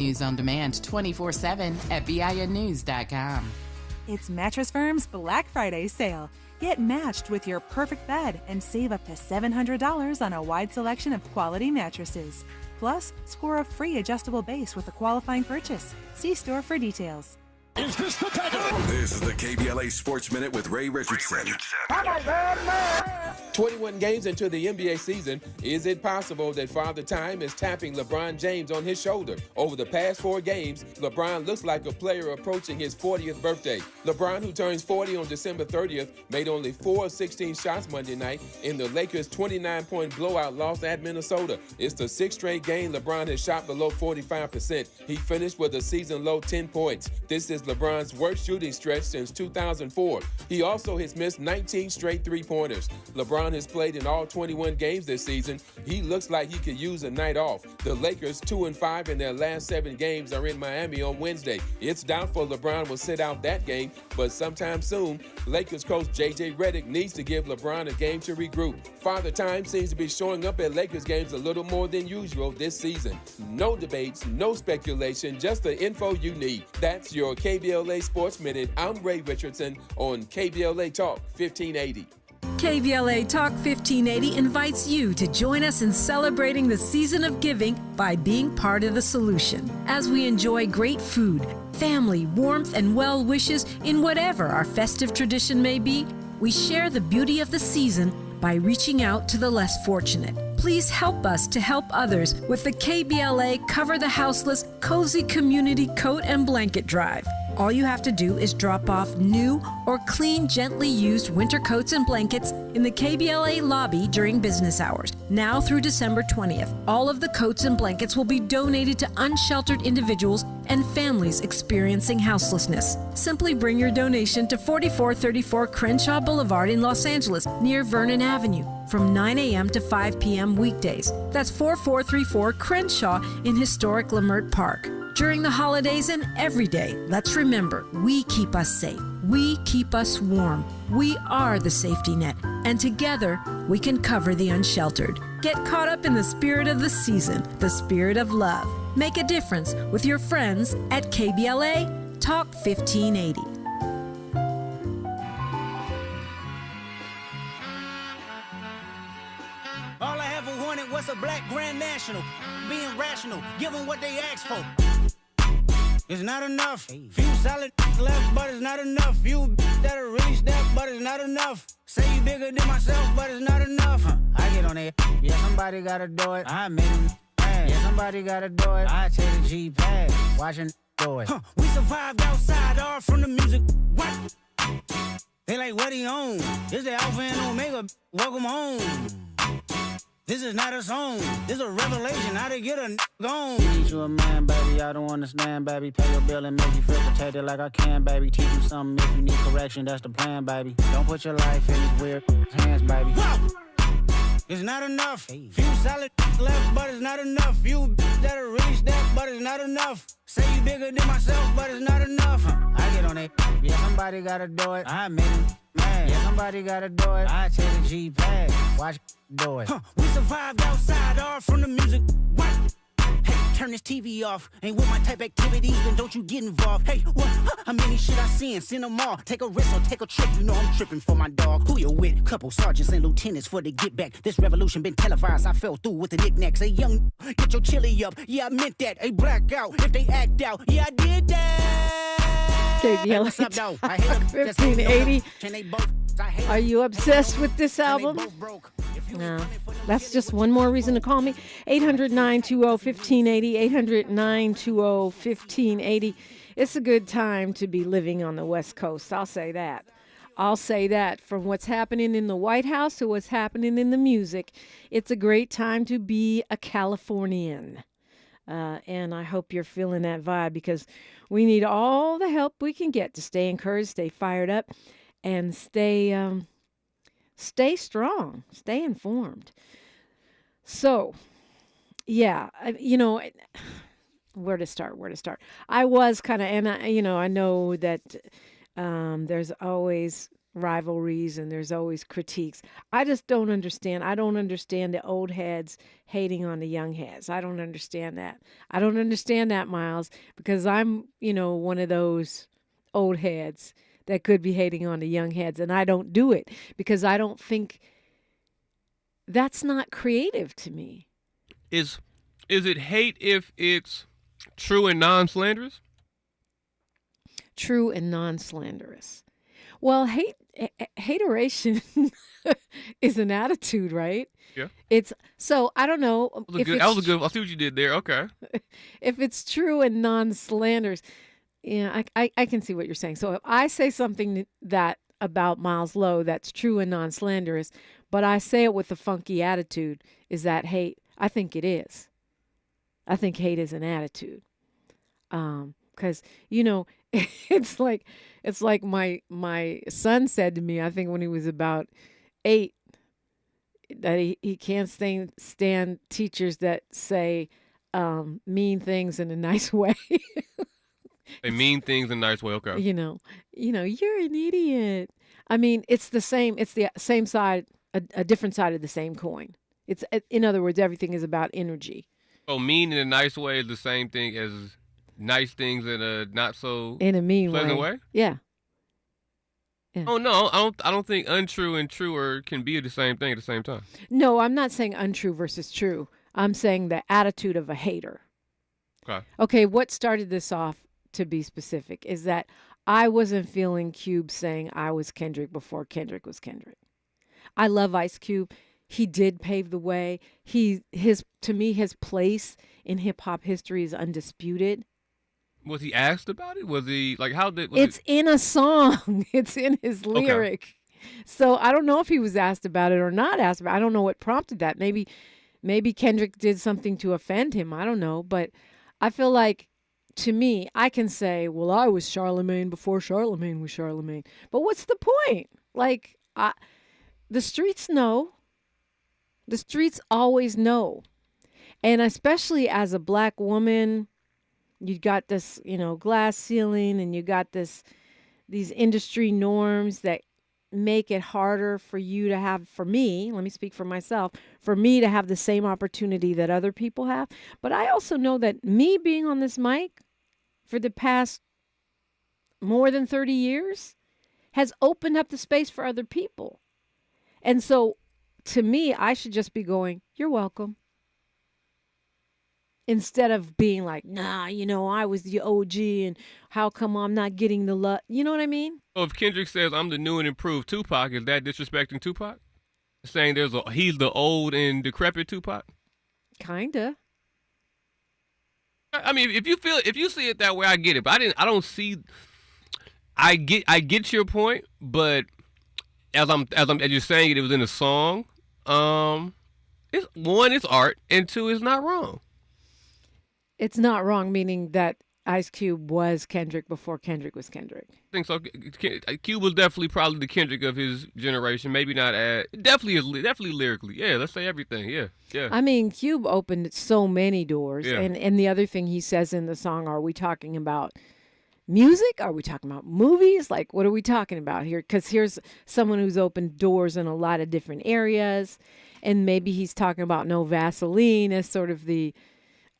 News on demand 24/7 at BINnews.com. It's Mattress Firm's Black Friday sale. Get matched with your perfect bed and save up to $700 on a wide selection of quality mattresses. Plus, score a free adjustable base with a qualifying purchase. See store for details. Is this the dagger? This is the KBLA Sports Minute with Ray Richardson. 21 games into the NBA season, is it possible that Father Time is tapping LeBron James on his shoulder? Over the past 4 games, LeBron looks like a player approaching his 40th birthday. LeBron, who turns 40 on December 30th, made only 4 of 16 shots Monday night in the Lakers' 29-point blowout loss at Minnesota. It's the 6th straight game LeBron has shot below 45%. He finished with a season-low 10 points. This is LeBron's worst shooting stretch since 2004. He also has missed 19 straight three-pointers. LeBron has played in all 21 games this season. He looks like he could use a night off. The Lakers, 2-5 in their last 7 games, are in Miami on Wednesday. It's doubtful LeBron will sit out that game, but sometime soon, Lakers coach J.J. Redick needs to give LeBron a game to regroup. Father Time seems to be showing up at Lakers games a little more than usual this season. No debates, no speculation, just the info you need. That's your KBLA Sports Minute. I'm Ray Richardson on KBLA Talk 1580. KBLA Talk 1580 invites you to join us in celebrating the season of giving by being part of the solution. As we enjoy great food, family, warmth, and well wishes in whatever our festive tradition may be, we share the beauty of the season by reaching out to the less fortunate. Please help us to help others with the KBLA Cover the Houseless Cozy Community Coat and Blanket Drive. All you have to do is drop off new or clean, gently used winter coats and blankets in the KBLA lobby during business hours. Now through December 20th, all of the coats and blankets will be donated to unsheltered individuals and families experiencing houselessness. Simply bring your donation to 4434 Crenshaw Boulevard in Los Angeles, near Vernon Avenue, from 9 a.m. to 5 p.m. weekdays. That's 4434 Crenshaw in historic Leimert Park. During the holidays and every day, let's remember, we keep us safe. We keep us warm. We are the safety net. And together, we can cover the unsheltered. Get caught up in the spirit of the season, the spirit of love. Make a difference with your friends at KBLA Talk 1580. All I ever wanted was a black Grand National. Being rational, give them what they asked for. It's not enough. Few solid left, but it's not enough. Few that'll really step, but it's not enough. Say you bigger than myself, but it's not enough. I get on it. Yeah, somebody gotta do it. I made him mad. Yeah, somebody gotta do it. I take a G-pad, watching do it. We survived outside, all from the music. What? They like, what he on? This the Alpha and Omega. Welcome home. This is not a song. This is a revelation. How to get a gone. Teach you a man, baby. I don't understand, baby. Pay your bill and make you feel protected like I can, baby. Teach you something if you need correction. That's the plan, baby. Don't put your life in these weird hands, baby. Whoa! It's not enough. Few solid left, but it's not enough. Few that'll really step, but it's not enough. Say you bigger than myself, but it's not enough. I get on it. Yeah, somebody gotta do it. I made him mad. Yeah, somebody gotta do it. I take a G-pad, watch do it. We survived outside, all from the music. What? Hey, turn this TV off. Ain't with my type activities, then don't you get involved. Hey, what? How many shit I seen? Send them all. Take a risk or take a trip. You know I'm tripping for my dog. Who you with? Couple sergeants and lieutenants for the get back. This revolution been televised. I fell through with the knickknacks. Hey, young, get your chili up. Yeah, I meant that. Hey, black out if they act out. Yeah, I did that. KBLA Hey, Talk 1580. Are you obsessed with this album? No. That's just one more reason to call me. 800-920-1580. 800-920-1580. It's a good time to be living on the West Coast. I'll say that. I'll say that. From what's happening in the White House to what's happening in the music, it's a great time to be a Californian. And I hope you're feeling that vibe, because we need all the help we can get to stay encouraged, stay fired up, and stay strong, stay informed. So, yeah, where to start? I was kind of, and I know that there's always rivalries and there's always critiques. I just don't understand. I don't understand the old heads hating on the young heads. I don't understand that. I don't understand that, Miles, because I'm, one of those old heads that could be hating on the young heads, and I don't do it because I don't think that's not creative to me. Is it hate if it's true and non-slanderous? True and non-slanderous. Well, hateration is an attitude, right? Yeah. It's so I don't know. That was a good. I see what you did there. Okay. If it's true and non-slanderous, yeah, I can see what you're saying. So if I say something that about Miles Lowe that's true and non-slanderous, but I say it with a funky attitude, is that hate? I think it is. I think hate is an attitude. Because it's like my son said to me, I think when he was about 8, that he can't stand teachers that say mean things in a nice way. They mean things in a nice way. Okay. You're an idiot. I mean, it's the same. It's the same side, a different side of the same coin. It's, in other words, everything is about energy. Oh, mean in a nice way is the same thing as nice things in a not so in a mean pleasant way. Yeah. Oh no, I don't think untrue and truer can be the same thing at the same time. No, I'm not saying untrue versus true. I'm saying the attitude of a hater. Okay, what started this off, to be specific, is that I wasn't feeling Cube saying I was Kendrick before Kendrick was Kendrick. I love Ice Cube. He did pave the way. To me, his place in hip hop history is undisputed. Was he asked about it? Was he like, how did? It's in a song. It's in his lyric. Okay. So I don't know if he was asked about it or not asked about it. I don't know what prompted that. Maybe Kendrick did something to offend him. I don't know. But I feel like, to me, I can say, well, I was Charlemagne before Charlemagne was Charlemagne. But what's the point? Like, the streets know. The streets always know. And especially as a black woman, you got this, glass ceiling, and you got these industry norms that make it harder for you to have, for me, let me speak for myself, for me to have the same opportunity that other people have. But I also know that me being on this mic for the past more than 30 years has opened up the space for other people. And so, to me, I should just be going, you're welcome. Instead of being like, nah, I was the OG and how come I'm not getting the love? You know what I mean? So if Kendrick says I'm the new and improved Tupac, is that disrespecting Tupac? Saying he's the old and decrepit Tupac? Kinda. I mean, if you see it that way, I get it. But I don't see. I get your point, but as you're saying it was in a song. It's art, and 2, it's not wrong. It's not wrong, meaning that Ice Cube was Kendrick before Kendrick was Kendrick. I think so. Cube was definitely probably the Kendrick of his generation. Maybe not definitely lyrically. Yeah, let's say everything. Yeah. I mean, Cube opened so many doors. Yeah. And the other thing he says in the song, are we talking about music? Are we talking about movies? Like, what are we talking about here? Because here's someone who's opened doors in a lot of different areas. And maybe he's talking about No Vaseline as sort of the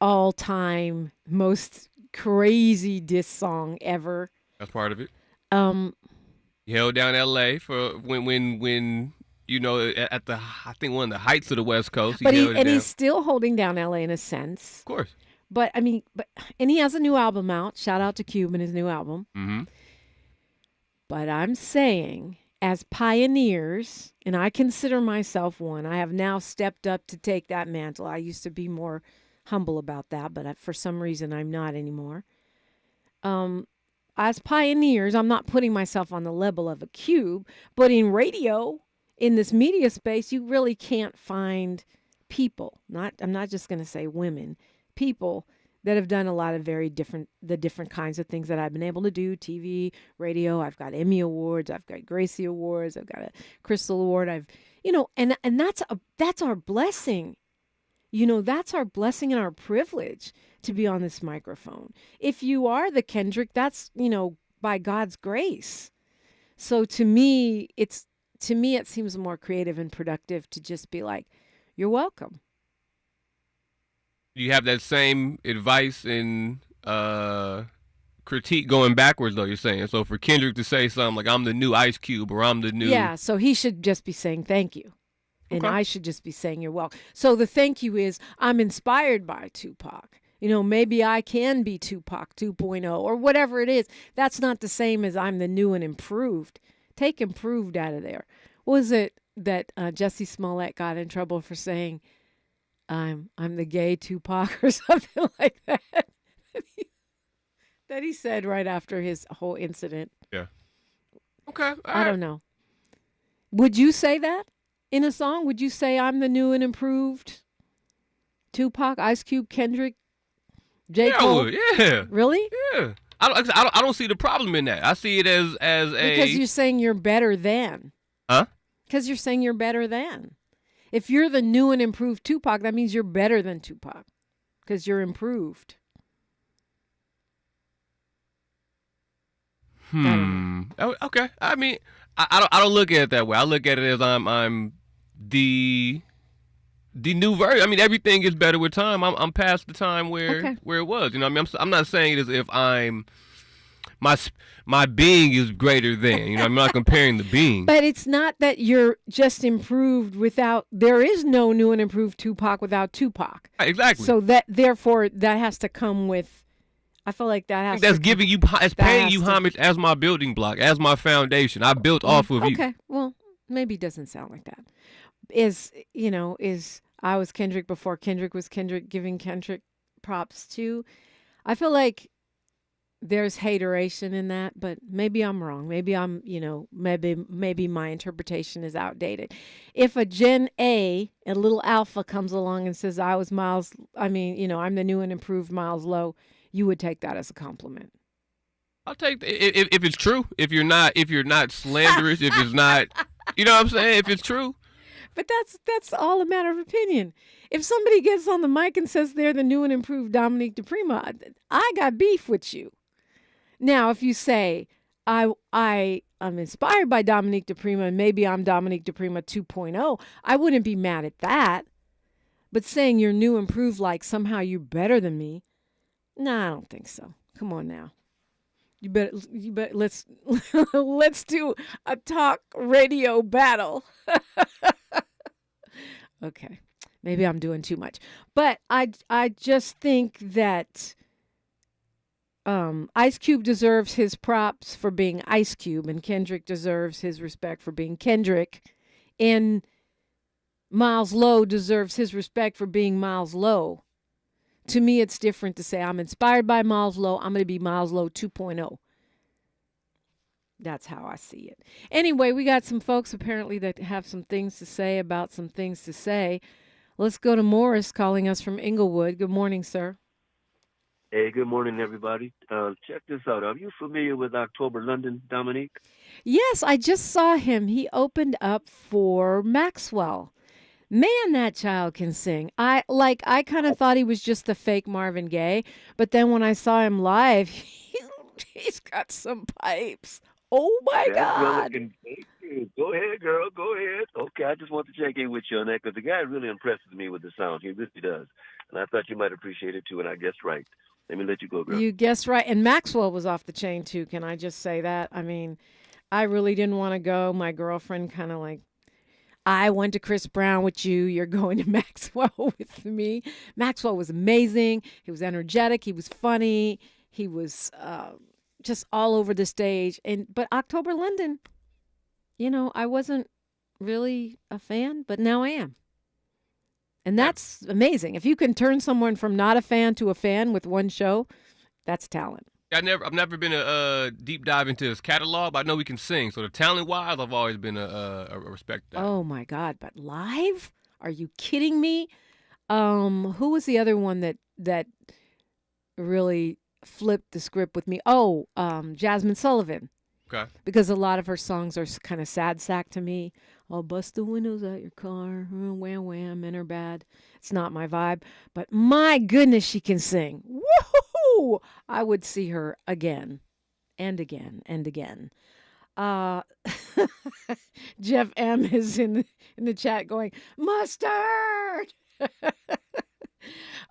all-time most crazy diss song ever. That's part of it. He held down L.A. for when at the, I think, one of the heights of the West Coast. He's still holding down L.A. in a sense. Of course. But I mean, and he has a new album out. Shout out to Cube and his new album. Mm-hmm. But I'm saying, as pioneers, and I consider myself one, I have now stepped up to take that mantle. I used to be more humble about that, but for some reason I'm not anymore. As pioneers, I'm not putting myself on the level of a Cube, but in radio, in this media space, you really can't find people. I'm not just going to say women, people that have done a lot of the different kinds of things that I've been able to do. TV, radio. I've got Emmy Awards. I've got Gracie Awards. I've got a Crystal Award. And that's our blessing. That's our blessing and our privilege to be on this microphone. If you are the Kendrick, that's, by God's grace. So to me, it seems more creative and productive to just be like, "You're welcome." You have that same advice and critique going backwards, though, you're saying. So for Kendrick to say something like, I'm the new Ice Cube, or I'm the new... Yeah, so he should just be saying thank you. And I should just be saying you're welcome. So the thank you is, I'm inspired by Tupac. Maybe I can be Tupac 2.0 or whatever it is. That's not the same as I'm the new and improved. Take improved out of there. Was it that Jussie Smollett got in trouble for saying, I'm the gay Tupac or something like that? That he said right after his whole incident. Yeah. Okay. I don't know. Would you say that in a song? Would you say I'm the new and improved Tupac, Ice Cube, Kendrick, J. Cole? I would, yeah. Really? Yeah. I don't see the problem in that. I see it as a... Because you're saying you're better than. Huh? Because you're saying you're better than. If you're the new and improved Tupac, that means you're better than Tupac. Because you're improved. Okay. I mean, I don't look at it that way. I look at it as I'm the new version. I mean, everything is better with time. I'm past the time where it was. I mean, I'm not saying it as if I'm my being is greater than. I'm not comparing the being. But it's not that you're just improved without. There is no new and improved Tupac without Tupac. Exactly. So therefore that has to come with. I feel like that has. That's giving you. It's paying you homage as my building block, as my foundation. I built off of you. Okay. Well, maybe it doesn't sound like that. Is I was Kendrick before Kendrick was Kendrick, giving Kendrick props too. I feel like there's hateration in that, but maybe I'm wrong. Maybe I'm, maybe my interpretation is outdated. If a Gen A little alpha comes along and says I'm the new and improved Miles Low, you would take that as a compliment. I'll take if it's true. If you're not slanderous, if it's not, you know what I'm saying? If it's true. But that's all a matter of opinion. If somebody gets on the mic and says they're the new and improved Dominique DiPrima, I got beef with you. Now, if you say I'm inspired by Dominique DiPrima and maybe I'm Dominique DiPrima 2.0, I wouldn't be mad at that. But saying you're new and improved like somehow you're better than me, no, I don't think so. Come on now. You better let's do a talk radio battle. Okay. Maybe I'm doing too much. But I just think that Ice Cube deserves his props for being Ice Cube, and Kendrick deserves his respect for being Kendrick, and Miles Low deserves his respect for being Miles Low. To me, it's different to say I'm inspired by Miles Low. I'm going to be Miles Low 2.0. That's how I see it. Anyway, we got some folks apparently that have some things to say about some things to say. Let's go to Morris calling us from Inglewood. Good morning, sir. Hey, good morning, everybody. Check this out. Are you familiar with October London, Dominique? Yes, I just saw him. He opened up for Maxwell. Man, that child can sing. I kind of thought he was just the fake Marvin Gaye, but then when I saw him live, he's got some pipes. Oh my God! Go ahead, girl. Go ahead. Okay, I just want to check in with you on that because the guy really impresses me with the sound. He really does, and I thought you might appreciate it too. And I guessed right. Let me let you go, girl. You guessed right. And Maxwell was off the chain too. Can I just say that? I mean, I really didn't want to go. My girlfriend kind of like, I went to Chris Brown with you. You're going to Maxwell with me. Maxwell was amazing. He was energetic. He was funny. He was just all over the stage. But October London, I wasn't really a fan, but now I am. And that's amazing. If you can turn someone from not a fan to a fan with one show, that's talent. I've never been a deep dive into his catalog, but I know he can sing. So the talent-wise, I've always been a respect that. Oh my God! But live? Are you kidding me? Who was the other one that really flipped the script with me? Oh, Jasmine Sullivan. Okay. Because a lot of her songs are kind of sad sack to me. I'll bust the windows out your car. Wham, wham, men are bad. It's not my vibe. But my goodness, she can sing. Woohoo! I would see her again and again and again. Jeff M is in the chat going, mustard.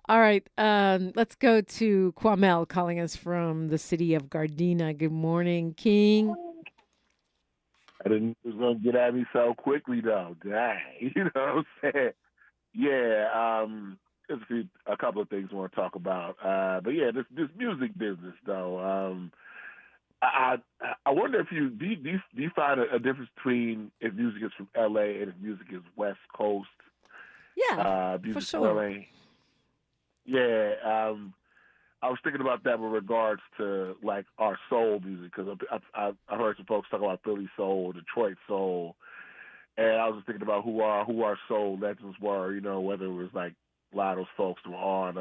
All right, let's go to Kwamel calling us from the city of Gardena. Good morning, King. I didn't it was gonna get at me so quickly though. Dang, you know what I'm saying? Yeah, there's a couple of things I want to talk about. But yeah, this music business though. I wonder if do you find a difference between if music is from LA and if music is West Coast? Yeah, music for sure. From LA. Yeah, I was thinking about that with regards to like our soul music because I heard some folks talk about Philly soul, Detroit soul, and I was just thinking about who our soul legends were. You know, whether it was like a lot of those folks that were on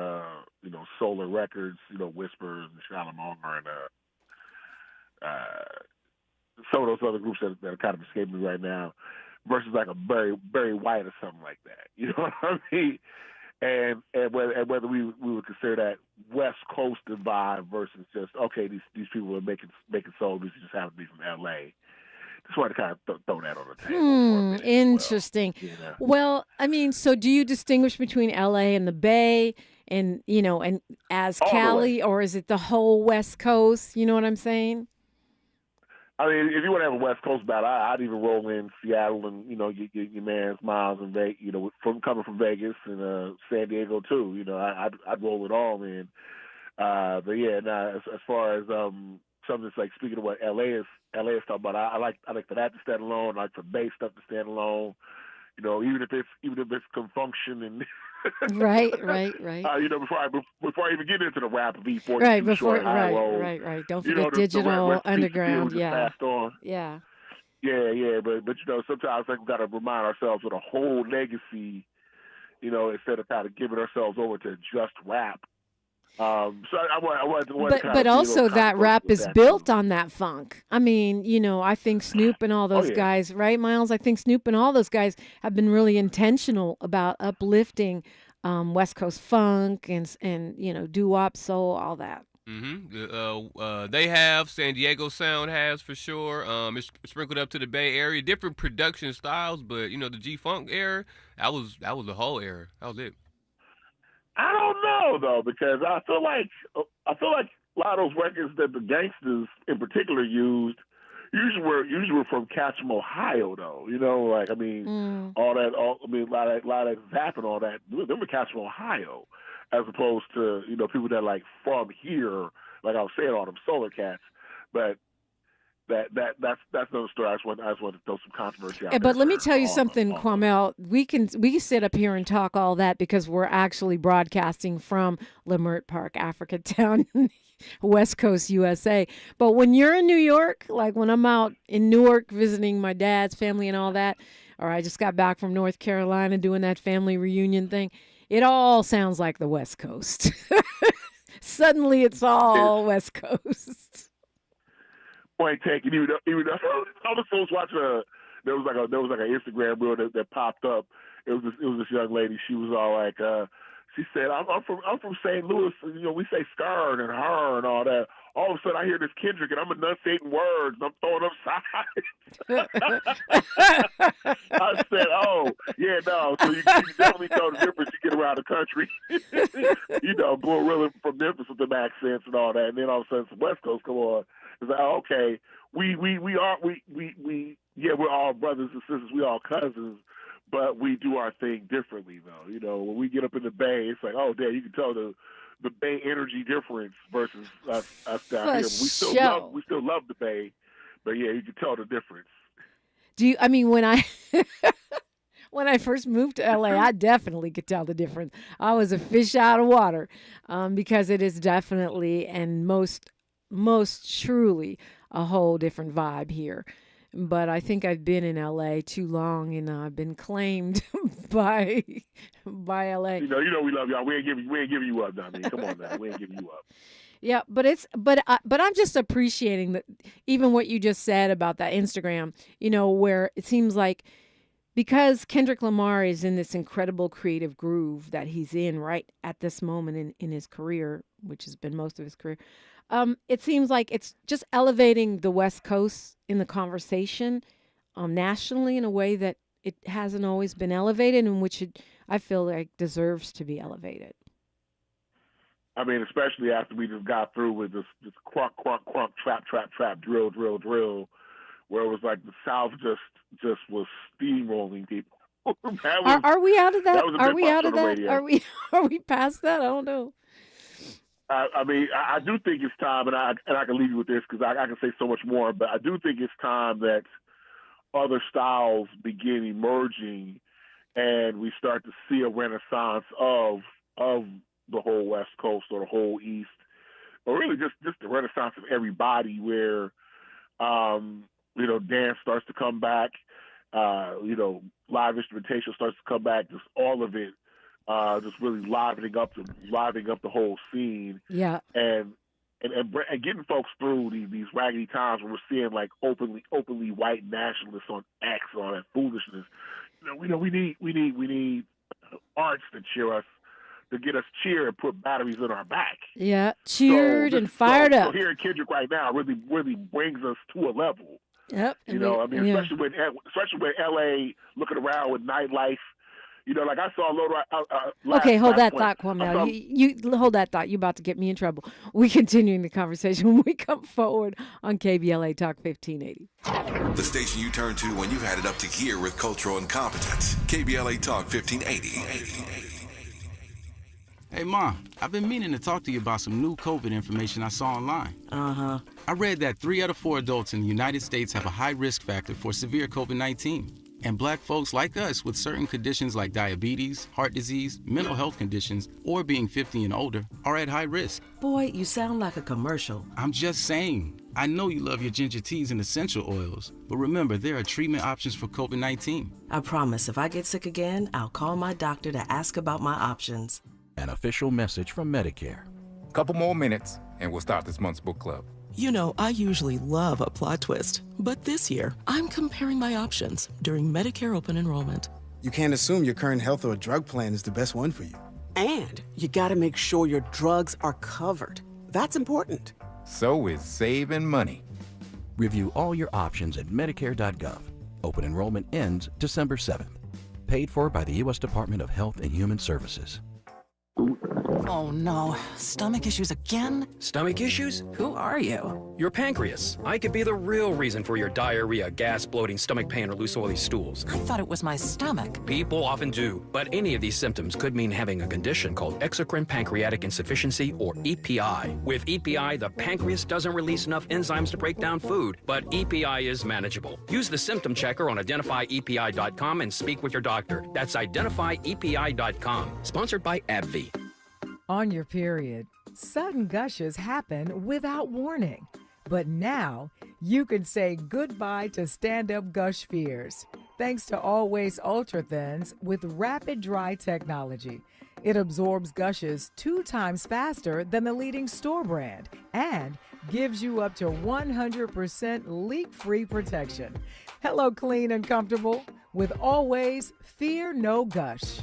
Solar Records, Whispers and Shalamar and some of those other groups that are kind of escaping me right now, versus like a Barry White or something like that. You know what I mean? And whether we would consider that West Coast vibe versus just these people are making soul music just happen to be from LA. Just wanted to kind of throw that on the table. For a minute Interesting. Well, I mean, so do you distinguish between LA and the Bay and and as Cali, or is it the whole West Coast? You know what I'm saying? I mean, if you want to have a West Coast battle, I'd even roll in Seattle and your man's Miles and Vegas. Coming from Vegas and San Diego too. I'd roll it all in. But yeah, as far as something that's like speaking of what LA is talking about, I like for that to stand alone. I like for Bay stuff to stand alone. Even if it's confunction and right. Before I even get into the rap beat, right. Don't forget digital underground. Yeah. Passed on. Yeah. Yeah. But sometimes I think we got to remind ourselves of the whole legacy. Instead of kind of giving ourselves over to just rap. So I wanted to but also that rap is built on that funk. I mean, I think Snoop and all those guys, right, Miles? I think Snoop and all those guys have been really intentional about uplifting West Coast funk and doo-wop, soul, all that. Mm-hmm. They have, San Diego sound has for sure. It's sprinkled up to the Bay Area, different production styles, but the G-Funk era, that was the whole era. That was it. I don't know though, because I feel like a lot of those records that the gangsters in particular usually were from Catchem, Ohio though. A lot of that Zap and all that, them were Catchem, Ohio, as opposed to people that like from here, like I was saying, all them Solar Cats, but. That's another story. I just want to throw some controversy out there. But let me tell you something, Kwamel. We can sit up here and talk all that because we're actually broadcasting from Leimert Park, Africa Town, West Coast, USA. But when you're in New York, like when I'm out in Newark visiting my dad's family and all that, or I just got back from North Carolina doing that family reunion thing, it all sounds like the West Coast. Suddenly, it's all West Coast. Point taken. Even I was watching there was like an Instagram reel that popped up. It was this young lady. She was all like, she said, "I'm from St. Louis. We say skirn and her and all that. All of a sudden, I hear this Kendrick and I'm enunciating words and I'm throwing up sides." I said, "Oh yeah, no. So you definitely know the difference. You get around the country, blowing really from Memphis with them accents and all that, and then all of a sudden some West Coast come on." It's like, okay, we're all brothers and sisters, we all cousins, but we do our thing differently though. When we get up in the Bay, it's like, oh damn, you can tell the Bay energy difference versus us down here. But we still love the Bay, but yeah, you can tell the difference. When I when I first moved to LA, I definitely could tell the difference. I was a fish out of water, because it is definitely and most truly a whole different vibe here. But I think I've been in LA too long and I've been claimed by LA. We love y'all. We ain't giving you up, Dominique. Come on now. We ain't giving you up. Yeah, but I'm just appreciating that, even what you just said about that Instagram, where it seems like because Kendrick Lamar is in this incredible creative groove that he's in right at this moment in his career, which has been most of his career, It seems like it's just elevating the West Coast in the conversation nationally in a way that it hasn't always been elevated, and which I feel like deserves to be elevated. I mean, especially after we just got through with this crunk, crunk, crunk, trap, trap, trap, drill, drill, drill, where it was like the South just was steamrolling people. Are we out of that? Are we out of that? Radio. Are we past that? I don't know. I mean, I do think it's time, and I can leave you with this because I can say so much more, but I do think it's time that other styles begin emerging, and we start to see a renaissance of the whole West Coast or the whole East, or really just the renaissance of everybody, where dance starts to come back, live instrumentation starts to come back, just all of it, just really livening up the whole scene. Yeah. And getting folks through these raggedy times where we're seeing like openly white nationalists on X and all that foolishness. We need arts to cheer us, to get us cheered and put batteries in our back. Yeah, cheered and fired up. So hearing Kendrick right now really brings us to a level. Yep. Especially when LA looking around with nightlife. Like I saw okay, hold that thought, Kwame. You hold that thought. You're about to get me in trouble. We're continuing the conversation when we come forward on KBLA Talk 1580. The station you turn to when you've had it up to here with cultural incompetence. KBLA Talk 1580. Hey, Mom, I've been meaning to talk to you about some new COVID information I saw online. Uh-huh. I read that 3 out of 4 adults in the United States have a high risk factor for severe COVID-19. And Black folks like us with certain conditions like diabetes, heart disease, mental health conditions, or being 50 and older are at high risk. Boy, you sound like a commercial. I'm just saying. I know you love your ginger teas and essential oils, but remember, there are treatment options for COVID-19. I promise if I get sick again, I'll call my doctor to ask about my options. An official message from Medicare. Couple more minutes, and we'll start this month's book club. You know, I usually love a plot twist, but this year, I'm comparing my options during Medicare open enrollment. You can't assume your current health or drug plan is the best one for you. And you gotta make sure your drugs are covered. That's important. So is saving money. Review all your options at Medicare.gov. Open enrollment ends December 7th. Paid for by the U.S. Department of Health and Human Services. Oh no, stomach issues again? Stomach issues? Who are you? Your pancreas. I could be the real reason for your diarrhea, gas, bloating, stomach pain, or loose oily stools. I thought it was my stomach. People often do, but any of these symptoms could mean having a condition called exocrine pancreatic insufficiency, or EPI. With EPI, the pancreas doesn't release enough enzymes to break down food, but EPI is manageable. Use the symptom checker on identifyepi.com and speak with your doctor. That's identifyepi.com. Sponsored by AbbVie. On your period, sudden gushes happen without warning. But now, you can say goodbye to stand-up gush fears, thanks to Always Ultra Thins with rapid dry technology. It absorbs gushes 2 times faster than the leading store brand and gives you up to 100% leak-free protection. Hello, clean and comfortable with Always Fear No Gush.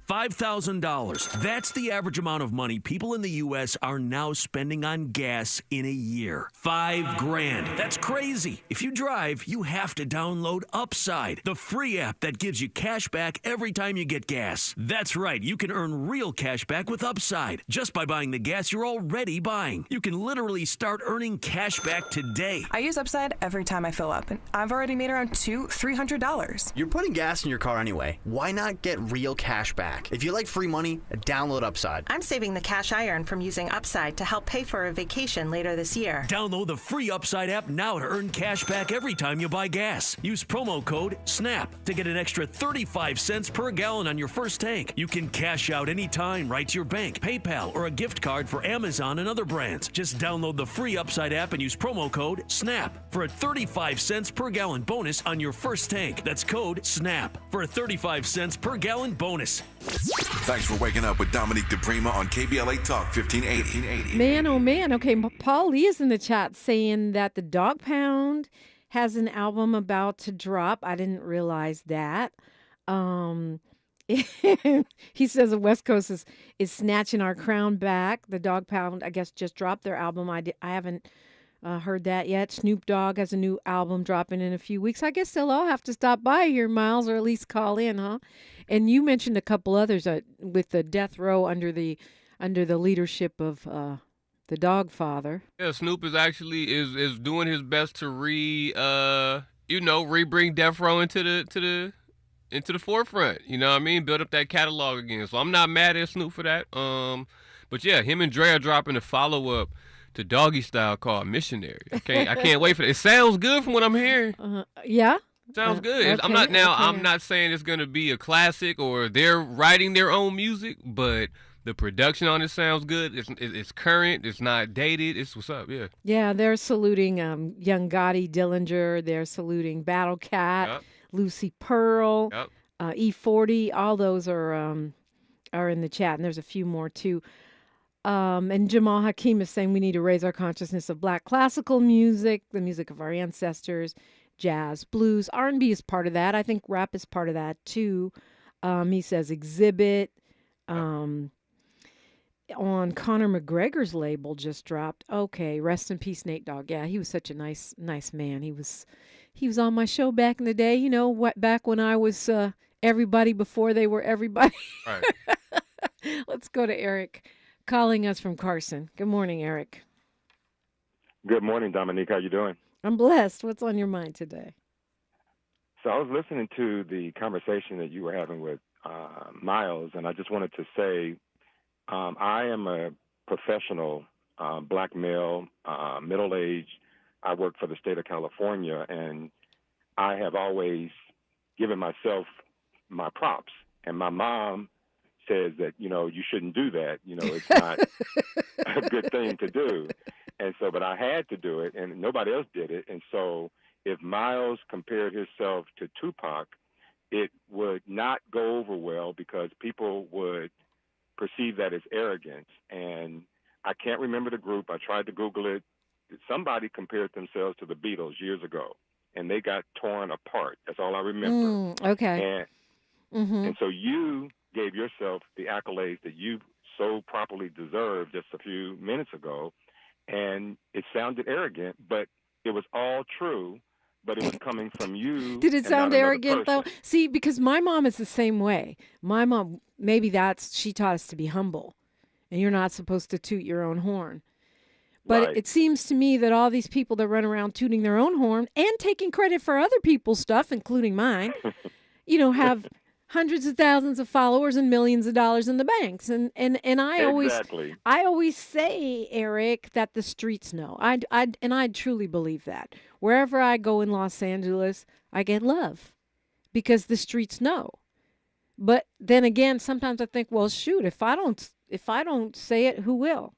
$5,000. That's the average amount of money people in the U.S. are now spending on gas in a year. $5,000. That's crazy. If you drive, you have to download Upside, the free app that gives you cash back every time you get gas. That's right. You can earn real cash back with Upside just by buying the gas you're already buying. You can literally start earning cash back today. I use Upside every time I fill up, and I've already made around $200-$300. You're putting gas in your car anyway. Why not get real cash back? If you like free money, download Upside. I'm saving the cash I earn from using Upside to help pay for a vacation later this year. Download the free Upside app now to earn cash back every time you buy gas. Use promo code SNAP to get an extra 35 cents per gallon on your first tank. You can cash out anytime right to your bank, PayPal, or a gift card for Amazon and other brands. Just download the free Upside app and use promo code SNAP for a 35 cents per gallon bonus on your first tank. That's code SNAP for a 35 cents per gallon bonus. Thanks for waking up with Dominique DiPrima on KBLA Talk 1580. Man, oh man. Okay, Paul Lee is in the chat saying that the Dog Pound has an album about to drop. I didn't realize that. He says the West Coast is snatching our crown back. The Dog Pound, I guess, just dropped their album. I haven't heard that yet. Snoop Dogg has a new album dropping in a few weeks. I guess they'll all have to stop by here, Miles, or at least call in, huh? And you mentioned a couple others with the death row under the leadership of the Dog Father. Yeah, Snoop is actually is doing his best to re-bring death row into the forefront. You know what I mean? Build up that catalog again. So I'm not mad at Snoop for that. But yeah, him and Dre are dropping a follow-up to Doggy Style called Missionary. I can't wait for that. It sounds good from what I'm hearing. Yeah? Sounds good. Okay, I'm not saying it's going to be a classic or they're writing their own music, but the production on it sounds good. It's current. It's not dated. It's what's up, yeah. Yeah, they're saluting Young Gotti Dillinger. They're saluting Battle Cat. Yep. Lucy Pearl, Yep. E40, all those are in the chat, and there's a few more too. And Jamal Hakim is saying we need to raise our consciousness of Black classical music, the music of our ancestors, jazz, blues, R&B is part of that. I think rap is part of that too. He says Exhibit. On Conor McGregor's label just dropped. Okay, rest in peace, Nate Dogg. Yeah, he was such a nice man. He was on my show back in the day, back when I was everybody before they were everybody. Right. Let's go to Eric calling us from Carson. Good morning, Eric. Good morning, Dominique. How you doing? I'm blessed. What's on your mind today? So I was listening to the conversation that you were having with Miles, and I just wanted to say I am a professional Black male, middle-aged. I work for the state of California, and I have always given myself my props. And my mom says that, you shouldn't do that. It's not a good thing to do. And so, but I had to do it, and nobody else did it. And so if Miles compared himself to Tupac, it would not go over well because people would perceive that as arrogance. And I can't remember the group. I tried to Google it. Somebody compared themselves to the Beatles years ago, and they got torn apart. That's all I remember. Okay. And so you gave yourself the accolades that you so properly deserved just a few minutes ago, and it sounded arrogant, but it was all true, but it was coming from you. Did it sound arrogant, though? See, because my mom is the same way. My mom, maybe she taught us to be humble, and you're not supposed to toot your own horn. But Right. it seems to me that all these people that run around tooting their own horn and taking credit for other people's stuff, including mine, have hundreds of thousands of followers and millions of dollars in the banks. And I always say, Eric, that the streets know. I truly believe that. Wherever I go in Los Angeles, I get love because the streets know. But then again, sometimes I think, well, shoot, if I don't say it, who will?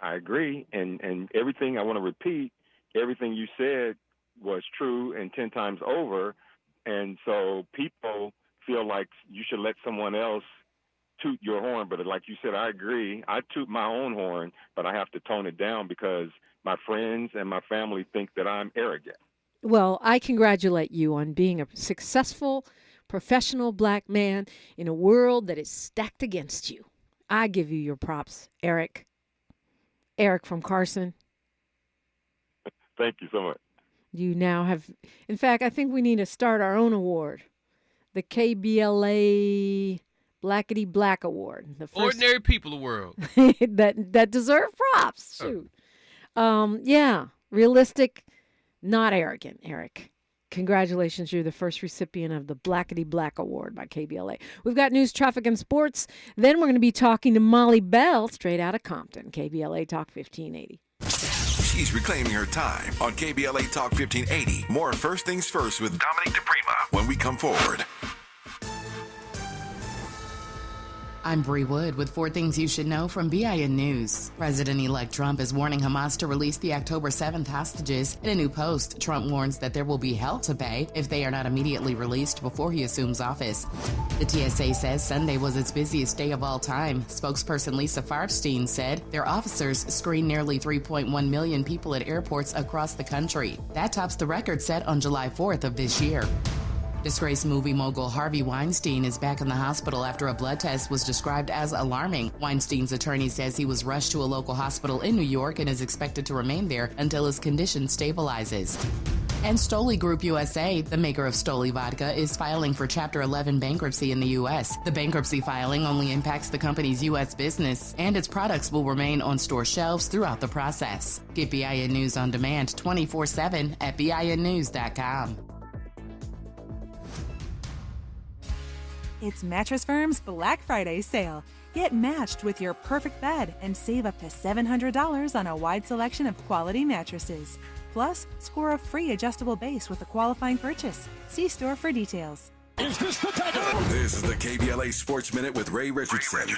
I agree. And everything I want to repeat, everything you said was true and 10 times over. And so people feel like you should let someone else toot your horn. But like you said, I agree. I toot my own horn, but I have to tone it down because my friends and my family think that I'm arrogant. Well, I congratulate you on being a successful, professional Black man in a world that is stacked against you. I give you your props, Eric. Eric from Carson. Thank you so much. You now have, in fact, I think we need to start our own award. The KBLA Blackity Black Award. The first Ordinary People Award. that deserve props. Shoot. Yeah. Realistic, not arrogant, Eric. Congratulations, you're the first recipient of the Blackity Black Award by KBLA. We've got news, traffic, and sports. Then we're going to be talking to Molly Bell, straight out of Compton, KBLA Talk 1580. She's reclaiming her time on KBLA Talk 1580. More First Things First with Dominique DiPrima when we come forward. I'm Bree Wood with 4 things you should know from BIN News. President-elect Trump is warning Hamas to release the October 7th hostages. In a new post, Trump warns that there will be hell to pay if they are not immediately released before he assumes office. The TSA says Sunday was its busiest day of all time. Spokesperson Lisa Farbstein said their officers screened nearly 3.1 million people at airports across the country. That tops the record set on July 4th of this year. Disgraced movie mogul Harvey Weinstein is back in the hospital after a blood test was described as alarming. Weinstein's attorney says he was rushed to a local hospital in New York and is expected to remain there until his condition stabilizes. And Stoli Group USA, the maker of Stoli Vodka, is filing for Chapter 11 bankruptcy in the U.S. The bankruptcy filing only impacts the company's U.S. business, and its products will remain on store shelves throughout the process. Get BIN News on demand 24/7 at BINnews.com. It's Mattress Firm's Black Friday sale. Get matched with your perfect bed and save up to $700 on a wide selection of quality mattresses. Plus, score a free adjustable base with a qualifying purchase. See store for details. Is this the time? This is the KBLA Sports Minute with Ray Richardson.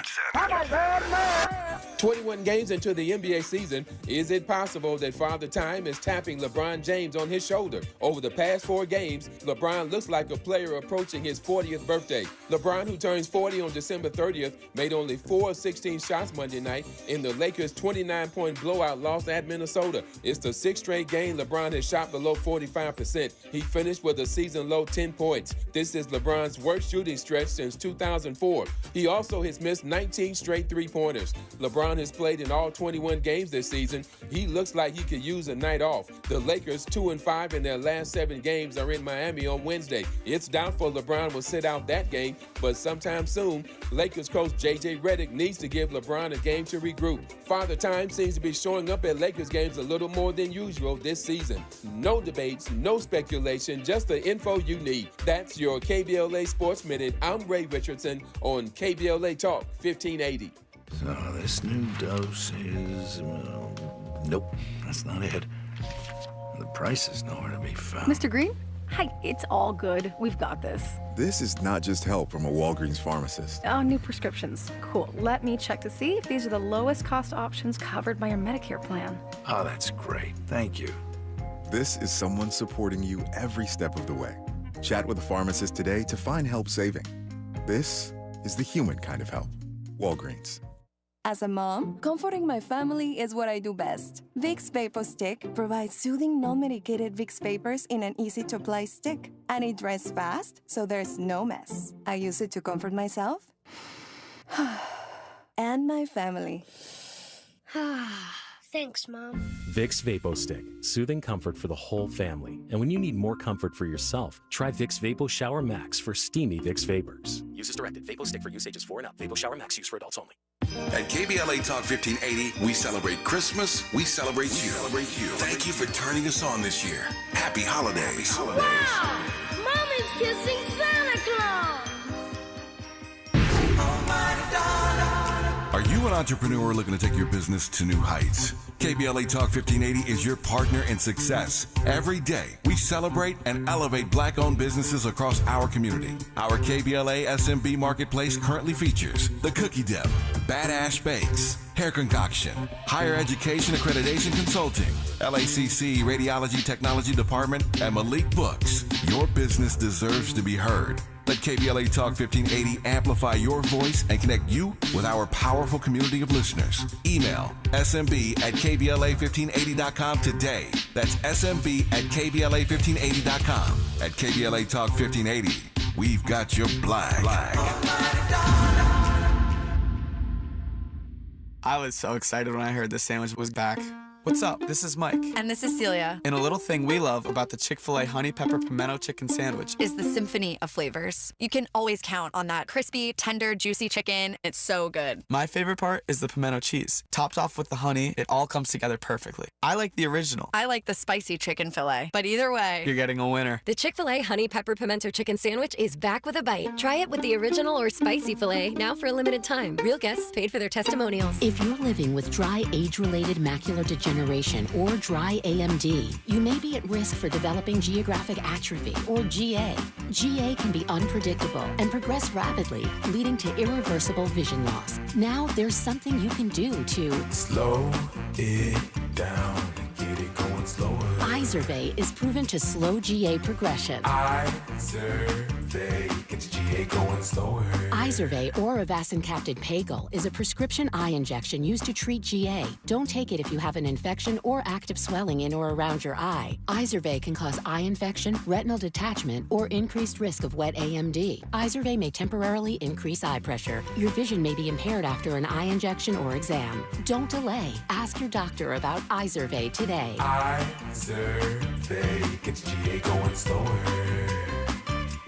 21 games into the NBA season, is it possible that Father Time is tapping LeBron James on his shoulder? Over the past 4 games, LeBron looks like a player approaching his 40th birthday. LeBron, who turns 40 on December 30th, made only 4 of 16 shots Monday night in the Lakers' 29-point blowout loss at Minnesota. It's the 6th straight game LeBron has shot below 45%. He finished with a season-low 10 points. This is LeBron's worst shooting stretch since 2004. He also has missed 19 straight three-pointers. LeBron has played in all 21 games this season. He looks like he could use a night off. The Lakers, 2-5 in their last 7 games, are in Miami on Wednesday. It's doubtful LeBron will sit out that game, but sometime soon, Lakers coach J.J. Redick needs to give LeBron a game to regroup. Father Time seems to be showing up at Lakers games a little more than usual this season. No debates, no speculation, just the info you need. That's your KBLA Sports Minute. I'm Ray Richardson on KBLA Talk 1580. So this new dose is, nope, that's not it. The price is nowhere to be found. Mr. Green? Hi, it's all good. We've got this. This is not just help from a Walgreens pharmacist. Oh, new prescriptions. Cool. Let me check to see if these are the lowest cost options covered by your Medicare plan. Oh, that's great. Thank you. This is someone supporting you every step of the way. Chat with a pharmacist today to find help saving. This is the human kind of help. Walgreens. As a mom, comforting my family is what I do best. Vicks Vapor Stick provides soothing, non-medicated Vicks vapors in an easy-to-apply stick. And it dries fast, so there's no mess. I use it to comfort myself and my family. Thanks, Mom. Vicks Vapo Stick, soothing comfort for the whole family. And when you need more comfort for yourself, try Vicks Vapo Shower Max for steamy Vicks vapors. Use as directed. Vapo Stick for use ages 4 and up. Vapo Shower Max use for adults only. At KBLA Talk 1580, we celebrate Christmas, we celebrate you. Thank you for turning us on this year. Happy holidays. Wow! Mommy's kissing Santa Claus! Are you an entrepreneur looking to take your business to new heights? KBLA Talk 1580 is your partner in success. Every day, we celebrate and elevate Black-owned businesses across our community. Our KBLA SMB Marketplace currently features The Cookie Dip, Badass Bakes, Hair Concoction, Higher Education Accreditation Consulting, LACC Radiology Technology Department, and Malik Books. Your business deserves to be heard. Let KBLA Talk 1580 amplify your voice and connect you with our powerful community of listeners. Email smb@kbla1580.com today. That's smb@kbla1580.com. At KBLA Talk 1580, we've got your black. I was so excited when I heard the sandwich was back. What's up? This is Mike. And this is Celia. And a little thing we love about the Chick-fil-A Honey Pepper Pimento Chicken Sandwich is the symphony of flavors. You can always count on that crispy, tender, juicy chicken. It's so good. My favorite part is the pimento cheese. Topped off with the honey, it all comes together perfectly. I like the original. I like the spicy chicken fillet. But either way, you're getting a winner. The Chick-fil-A Honey Pepper Pimento Chicken Sandwich is back with a bite. Try it with the original or spicy filet now for a limited time. Real guests paid for their testimonials. If you're living with dry age-related macular degeneration or dry AMD, you may be at risk for developing geographic atrophy or GA. GA can be unpredictable and progress rapidly, leading to irreversible vision loss. Now there's something you can do to slow it down and get it going slower. Izervay is proven to slow GA progression. Izervay gets GA going slower. Izervay or avacincaptad pagel is a prescription eye injection used to treat GA. Don't take it if you have an infection or active swelling in or around your eye. Izervay can cause eye infection, retinal detachment, or increased risk of wet AMD. Izervay may temporarily increase eye pressure. Your vision may be impaired after an eye injection or exam. Don't delay. Ask your doctor about Izervay today. Izervay gets GA going slower.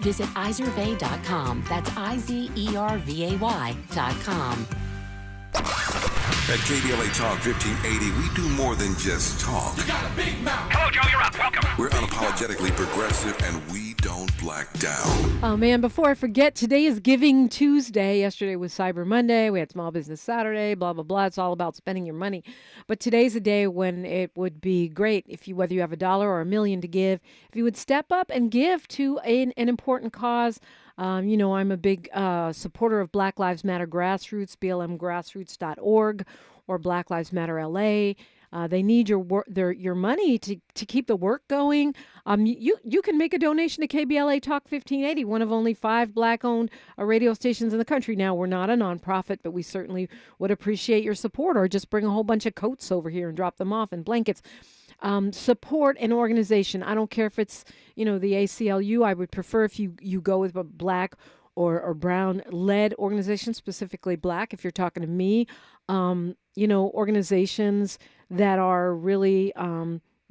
Visit Izervay.com. That's IZERVAY.com. At KBLA Talk 1580, we do more than just talk. You got a big mouth. Hello, Joe. You're up. Welcome. We're unapologetically progressive, and we don't black down. Oh, man, before I forget, today is Giving Tuesday. Yesterday was Cyber Monday. We had Small Business Saturday, blah, blah, blah. It's all about spending your money. But today's a day when it would be great, if you, whether you have $1 or $1 million to give, if you would step up and give to an important cause. You know, I'm a big supporter of Black Lives Matter Grassroots, blmgrassroots.org, or Black Lives Matter LA. They need your money to keep the work going. You can make a donation to KBLA Talk 1580, one of only 5 Black-owned radio stations in the country. Now, we're not a nonprofit, but we certainly would appreciate your support, or just bring a whole bunch of coats over here and drop them off, and blankets. Support an organization. I don't care if it's, the ACLU. I would prefer if you go with a Black or brown-led organization, specifically Black, if you're talking to me. Organizations that are really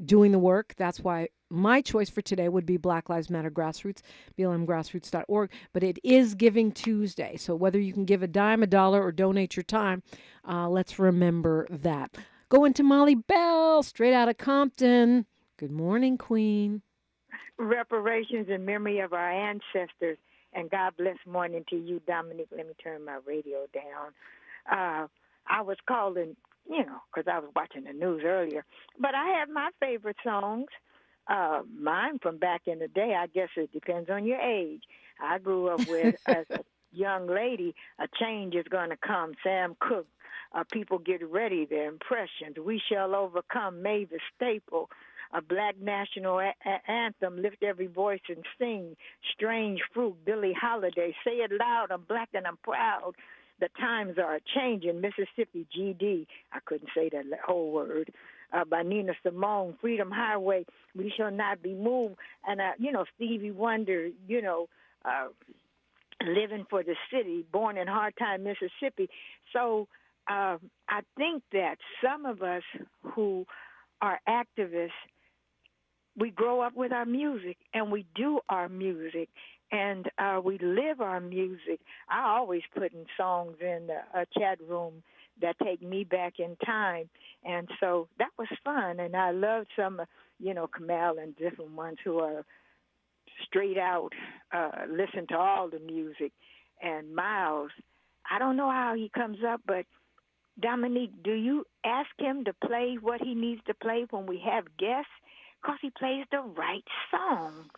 doing the work. That's why my choice for today would be Black Lives Matter Grassroots, blmgrassroots.org. But it is Giving Tuesday. So whether you can give a dime, $1, or donate your time, let's remember that. Going to Molly Bell, straight out of Compton. Good morning, Queen. Reparations in memory of our ancestors. And God bless morning to you, Dominique. Let me turn my radio down. I was calling, because I was watching the news earlier. But I have my favorite songs. Mine from back in the day, I guess it depends on your age. I grew up with, as a young lady, A Change Is Gonna Come, Sam Cooke. People Get Ready, Their Impressions, We Shall Overcome, Mavis Staple, a Black national anthem, Lift Every Voice and Sing, Strange Fruit, Billie Holiday, Say It Loud, I'm Black and I'm Proud, The Times Are Changing, Mississippi GD, I couldn't say that whole word, by Nina Simone, Freedom Highway, We Shall Not Be Moved, and, Stevie Wonder, Living for the City, born in Hard Time, Mississippi. So, I think that some of us who are activists, we grow up with our music, and we do our music, and we live our music. I always put in songs in a chat room that take me back in time, and so that was fun. And I loved some, Kamal and different ones who are straight out, listen to all the music. And Miles, I don't know how he comes up, but Dominique, do you ask him to play what he needs to play when we have guests? Because he plays the right songs.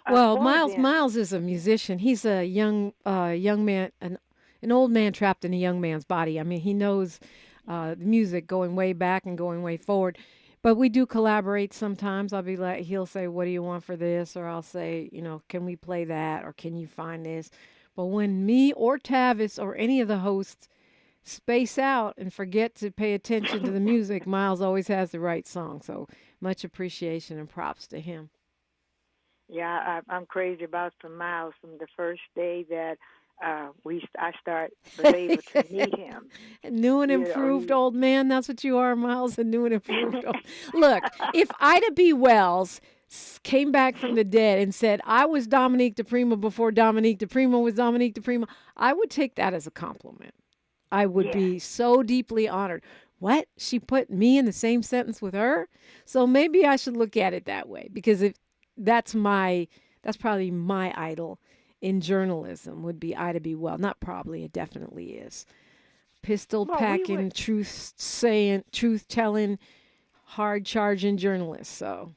Well, Miles is a musician. He's a young man, an old man trapped in a young man's body. I mean, he knows the music going way back and going way forward. But we do collaborate sometimes. He'll say, what do you want for this? Or I'll say, can we play that? Or can you find this? But when me or Tavis or any of the hosts space out and forget to pay attention to the music, Miles always has the right song. So much appreciation and props to him. Yeah, I'm crazy about Miles from the first day that I was able to meet him. New and improved old man. That's what you are, Miles, a new and improved old. Look, if Ida B. Wells came back from the dead and said, I was Dominique DiPrima before Dominique DiPrima was Dominique DiPrima, I would take that as a compliment. I would be so deeply honored. What? She put me in the same sentence with her? So maybe I should look at it that way, because that's probably my idol in journalism would be Ida B. Wells. Not probably, it definitely is. Pistol packing, truth telling, hard charging journalist. So.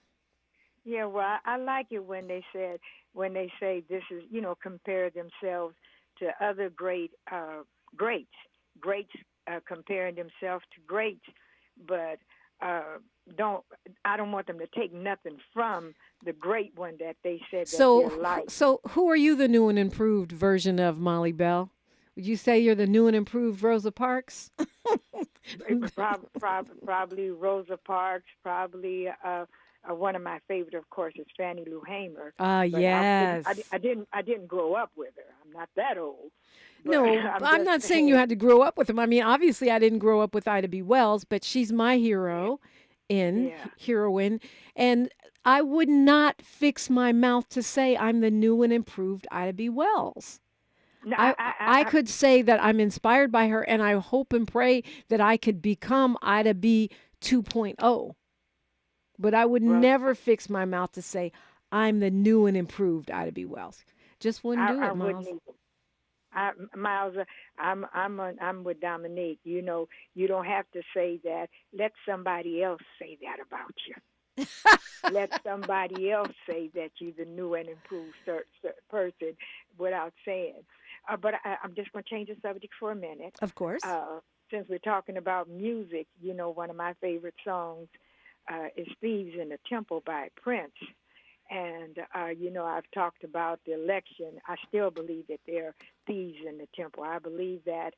Yeah, well, I like it when they say this is, compare themselves to other greats comparing themselves to greats, but I I don't want them to take nothing from the great one that they said that they're like. So who are you the new and improved version of, Molly Bell? Would you say you're the new and improved Rosa Parks? Probably Rosa Parks. Probably one of my favorite, of course, is Fannie Lou Hamer. Yes. I didn't grow up with her. I'm not that old. No, I'm not saying you had to grow up with them. I mean, obviously, I didn't grow up with Ida B. Wells, but she's my hero heroine. And I would not fix my mouth to say I'm the new and improved Ida B. Wells. No, I could say that I'm inspired by her, and I hope and pray that I could become Ida B 2.0. But I would never fix my mouth to say I'm the new and improved Ida B. Wells. Just wouldn't do it, Miles. Miles, I'm with Dominique. You know, you don't have to say that. Let somebody else say that about you. Let somebody else say that you're the new and improved person without saying. But I'm just going to change the subject for a minute. Of course. Since we're talking about music, you know, one of my favorite songs is Thieves in the Temple by Prince. And, you know, I've talked about the election. I still believe that there are thieves in the temple. I believe that,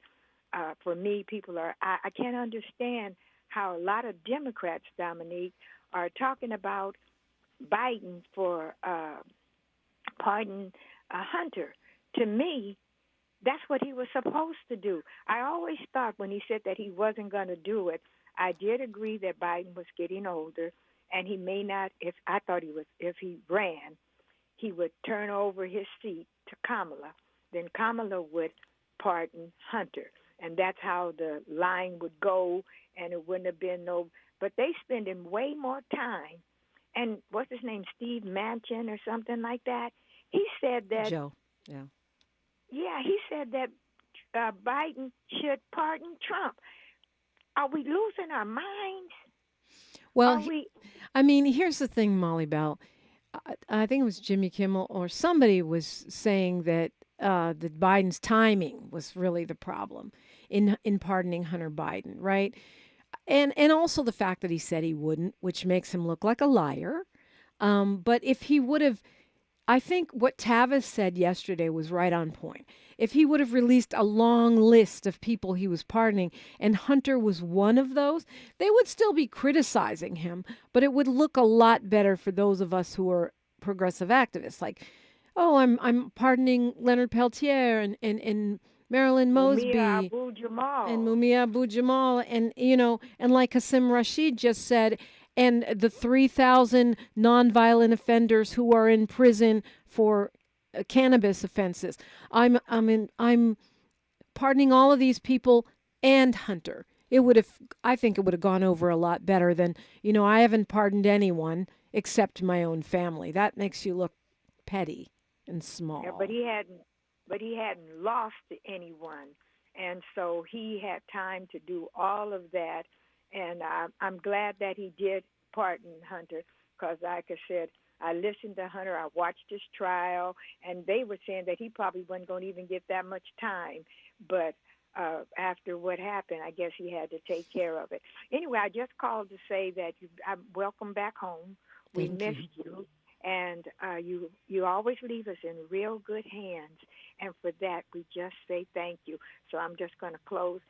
for me, people are, I can't understand how a lot of Democrats, Dominique, are talking about Biden for pardon Hunter. To me, that's what he was supposed to do. I always thought when he said that he wasn't going to do it, I did agree that Biden was getting older, and he may not, if he ran, he would turn over his seat to Kamala. Then Kamala would pardon Hunter. And that's how the line would go, and it wouldn't have been no, but they spending way more time. And what's his name, Steve Manchin or something like that? He said that. Joe, yeah. Yeah, he said that Biden should pardon Trump. Are we losing our minds? Well, I mean, here's the thing, Molly Bell. I think it was Jimmy Kimmel or somebody was saying that that Biden's timing was really the problem in pardoning Hunter Biden, right? And also the fact that he said he wouldn't, which makes him look like a liar. But if he would have, I think what Tavis said yesterday was right on point. If he would have released a long list of people he was pardoning, and Hunter was one of those, they would still be criticizing him, but it would look a lot better for those of us who are progressive activists. Like, oh, I'm pardoning Leonard Peltier and Marilyn Mosby and Mumia Abu-Jamal, and and like Qasim Rashid just said, and the 3,000 nonviolent offenders who are in prison for cannabis offenses. I'm pardoning all of these people and Hunter. I think it would have gone over a lot better than, I haven't pardoned anyone except my own family. That makes you look petty and small. Yeah, but he hadn't lost anyone, and so he had time to do all of that. And I'm glad that he did pardon Hunter, because like I said, I listened to Hunter, I watched his trial, and they were saying that he probably wasn't going to even get that much time. But after what happened, I guess he had to take care of it. Anyway, I just called to say that welcome back home. We missed you. And you always leave us in real good hands. And for that, we just say thank you. So I'm just going to close,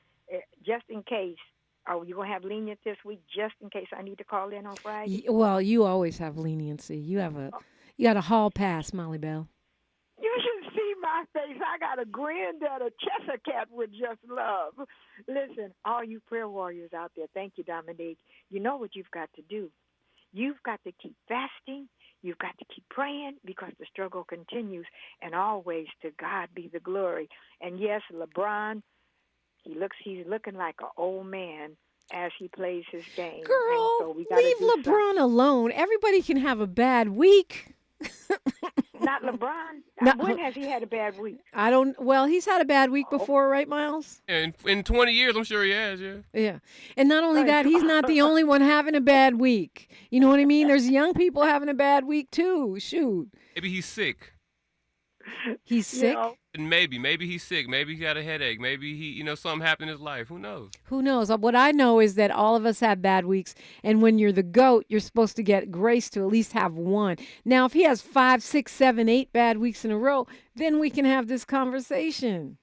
just in case. Are you going to have lenience this week, just in case I need to call in on Friday? Well, you always have leniency. You got a hall pass, Molly Bell. You should see my face. I got a grin that a Cheshire cat would just love. Listen, all you prayer warriors out there, thank you, Dominique. You know what you've got to do. You've got to keep fasting. You've got to keep praying, because the struggle continues. And always, to God be the glory. And yes, LeBron, he's looking like an old man as he plays his game. Girl, so we gotta leave LeBron alone. Everybody can have a bad week. Not LeBron. When has he had a bad week? Well, he's had a bad week before, right, Miles? In 20 years, I'm sure he has, yeah. Yeah. And not only that, he's not the only one having a bad week. You know what I mean? There's young people having a bad week, too. Shoot. Maybe he's sick. He's sick? Maybe he's sick. Maybe he got a headache. Maybe he, something happened in his life. Who knows? Who knows? What I know is that all of us have bad weeks, and when you're the GOAT, you're supposed to get grace to at least have one. Now, if he has 5, 6, 7, 8 bad weeks in a row, then we can have this conversation.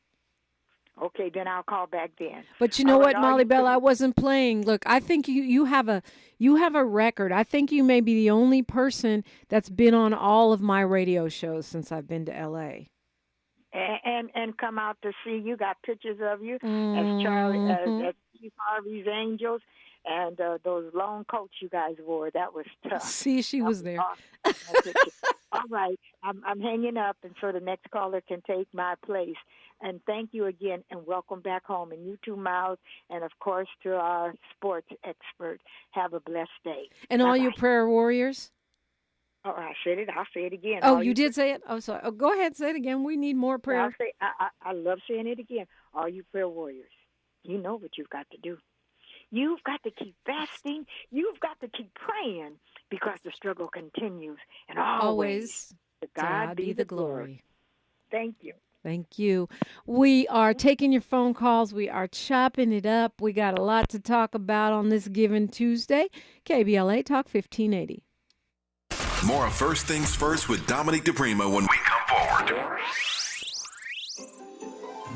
Okay, then I'll call back then. But you know what, Molly Bell, I wasn't playing. Look, I think you have a record. I think you may be the only person that's been on all of my radio shows since I've been to L.A. And come out to see you. Got pictures of you as Charlie, as Steve Harvey's Angels, and those long coats you guys wore. That was tough. See, she was there. Awesome. All right, I'm hanging up, and so the next caller can take my place. And thank you again, and welcome back home. And you too, Miles, and of course to our sports expert. Have a blessed day. And all your prayer warriors. Oh, I said it. I'll say it again. Oh, you did say it? Oh, sorry. Oh, go ahead. Say it again. We need more prayer. I love saying it again. All you prayer warriors, you know what you've got to do. You've got to keep fasting. You've got to keep praying because the struggle continues. And always to God be the glory. Thank you. Thank you. We are taking your phone calls. We are chopping it up. We got a lot to talk about on this given Tuesday. KBLA Talk 1580. More of First Things First with Dominique DiPrima when we come forward.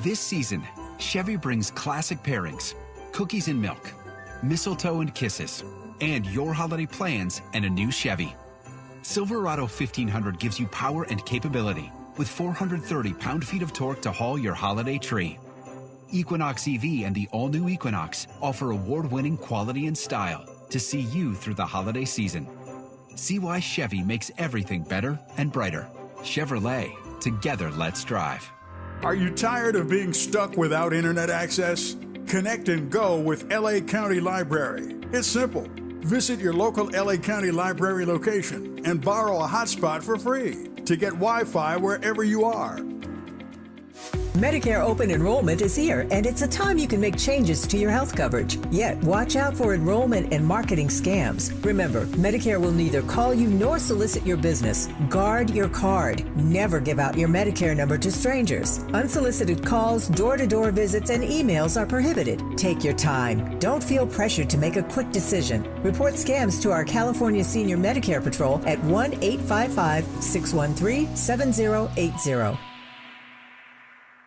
This season, Chevy brings classic pairings, cookies and milk, mistletoe and kisses, and your holiday plans and a new Chevy. Silverado 1500 gives you power and capability with 430 pound-feet of torque to haul your holiday tree. Equinox EV and the all-new Equinox offer award-winning quality and style to see you through the holiday season. See why Chevy makes everything better and brighter. Chevrolet, together let's drive. Are you tired of being stuck without internet access? Connect and go with LA County Library. It's simple. Visit your local LA County Library location and borrow a hotspot for free to get Wi-Fi wherever you are. Medicare open enrollment is here, and it's a time you can make changes to your health coverage. Yet, watch out for enrollment and marketing scams. Remember, Medicare will neither call you nor solicit your business. Guard your card. Never give out your Medicare number to strangers. Unsolicited calls, door-to-door visits, and emails are prohibited. Take your time. Don't feel pressured to make a quick decision. Report scams to our California Senior Medicare Patrol at 1-855-613-7080.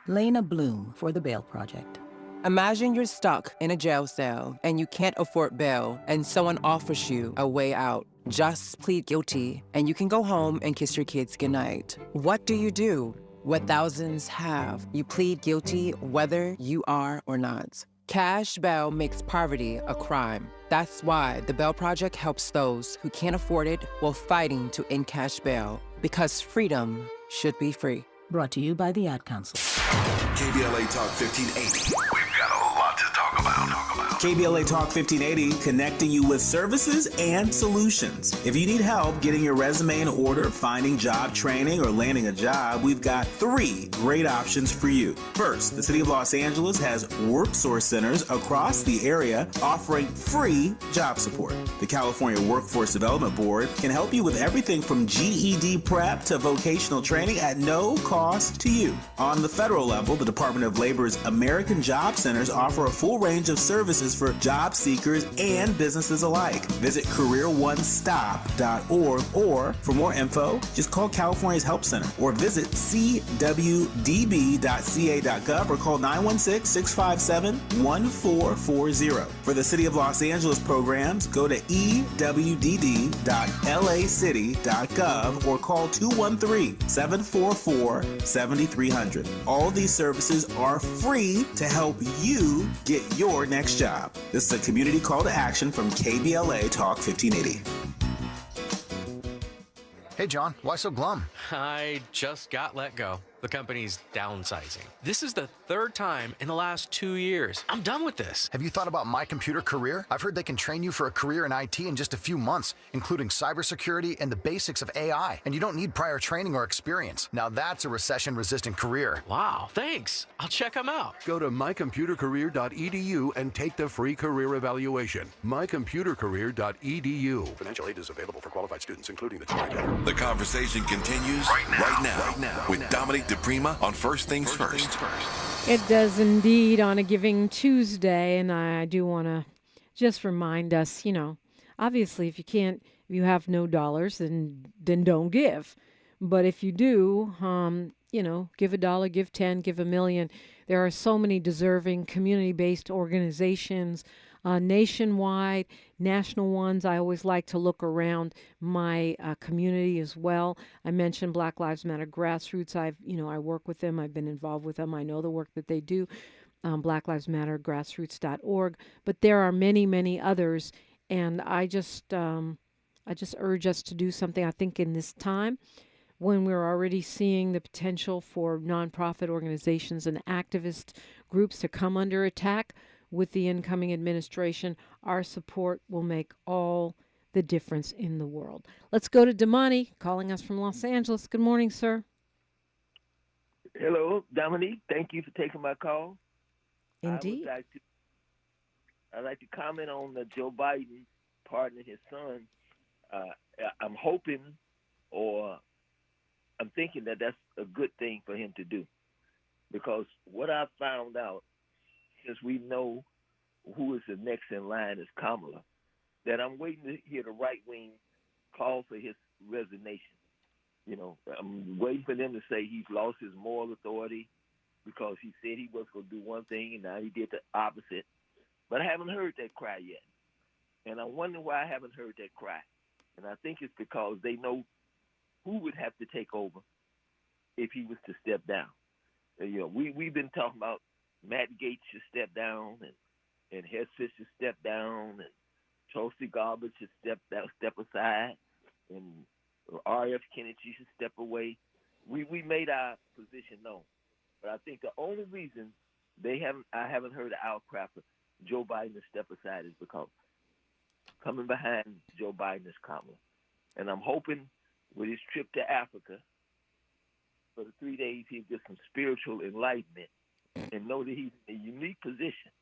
Lena Bloom for the Bail Project. Imagine you're stuck in a jail cell and you can't afford bail and someone offers you a way out. Just plead guilty and you can go home and kiss your kids goodnight. What do? What thousands have. You plead guilty whether you are or not. Cash bail makes poverty a crime. That's why the Bail Project helps those who can't afford it while fighting to end cash bail. Because freedom should be free. Brought to you by the Ad Council. KBLA Talk 1580. We've got a lot to talk about. KBLA Talk 1580, connecting you with services and solutions. If you need help getting your resume in order, finding job training, or landing a job, we've got 3 great options for you. First, the City of Los Angeles has WorkSource centers across the area offering free job support. The California Workforce Development Board can help you with everything from GED prep to vocational training at no cost to you. On the federal level, the Department of Labor's American Job Centers offer a full range of services for job seekers and businesses alike. Visit careeronestop.org, or for more info, just call California's Help Center or visit cwdb.ca.gov or call 916-657-1440. For the City of Los Angeles programs, go to ewdd.lacity.gov or call 213-744-7300. All these services are free to help you get your next job. This is a community call to action from KBLA Talk 1580. Hey, John, why so glum? I just got let go. The company's downsizing. This is the third time in the last 2 years. I'm done with this. Have you thought about My Computer Career? I've heard they can train you for a career in IT in just a few months, including cybersecurity and the basics of AI. And you don't need prior training or experience. Now that's a recession-resistant career. Wow, thanks. I'll check them out. Go to mycomputercareer.edu and take the free career evaluation. mycomputercareer.edu. Financial aid is available for qualified students, including the child. The conversation continues right now with Dominique DiPrima on First Things First. It does indeed on a Giving Tuesday, and I do want to just remind us, obviously if you have no dollars, then don't give. But if you do, give $1, give 10, give $1 million. There are so many deserving community-based organizations, nationwide, national ones. I always like to look around my community as well. I mentioned Black Lives Matter Grassroots. I work with them. I've been involved with them. I know the work that they do. Black Lives Matter Grassroots.org. But there are many, many others, and I just urge us to do something. I think in this time, when we're already seeing the potential for nonprofit organizations and activist groups to come under attack with the incoming administration, our support will make all the difference in the world. Let's go to Damani, calling us from Los Angeles. Good morning, sir. Hello, Dominique. Thank you for taking my call. Indeed. I'd like to comment on the Joe Biden pardoning his son. I'm hoping, or I'm thinking that that's a good thing for him to do, because what I found out, since we know who is the next in line is Kamala, that I'm waiting to hear the right wing call for his resignation. I'm waiting for them to say he's lost his moral authority because he said he was going to do one thing and now he did the opposite. But I haven't heard that cry yet. And I wonder why I haven't heard that cry. And I think it's because they know who would have to take over if he was to step down. We've been talking about Matt Gaetz should step down, and Hesed should step down, and Tulsi Gabbard should step aside, and R.F. Kennedy should step away. We made our position known, but I think the only reason I haven't heard the outcry for Joe Biden to step aside is because coming behind Joe Biden is Kamala, and I'm hoping with his trip to Africa for the 3 days he'll get some spiritual enlightenment and know that he's in a unique position.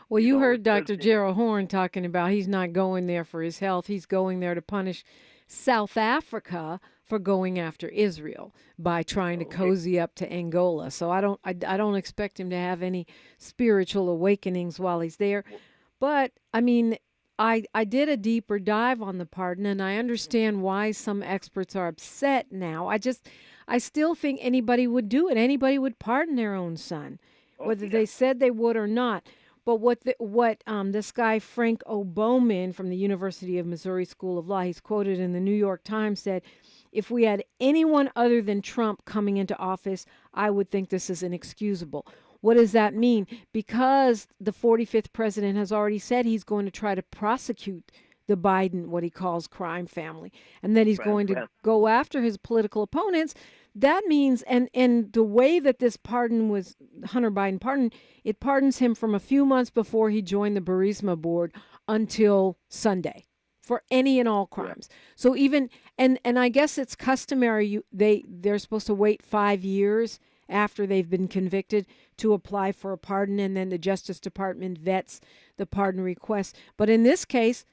Well, you heard Dr. Gerald Horne talking about he's not going there for his health. He's going there to punish South Africa for going after Israel by trying to cozy up to Angola. So I don't expect him to have any spiritual awakenings while he's there. But I mean, I did a deeper dive on the pardon, and I understand why some experts are upset now. I still think anybody would do it. Anybody would pardon their own son, whether they said they would or not. But what this guy Frank O. Bowman from the University of Missouri School of Law, he's quoted in the New York Times, said, "If we had anyone other than Trump coming into office, I would think this is inexcusable." What does that mean? Because the 45th president has already said he's going to try to prosecute the Biden, what he calls crime family, and that he's going to go after his political opponents. That means, and the way that this pardon was, Hunter Biden pardon, it pardons him from a few months before he joined the Burisma board until Sunday for any and all crimes. So even, and I guess it's customary, they're supposed to wait 5 years after they've been convicted to apply for a pardon, and then the Justice Department vets the pardon request. But in this case,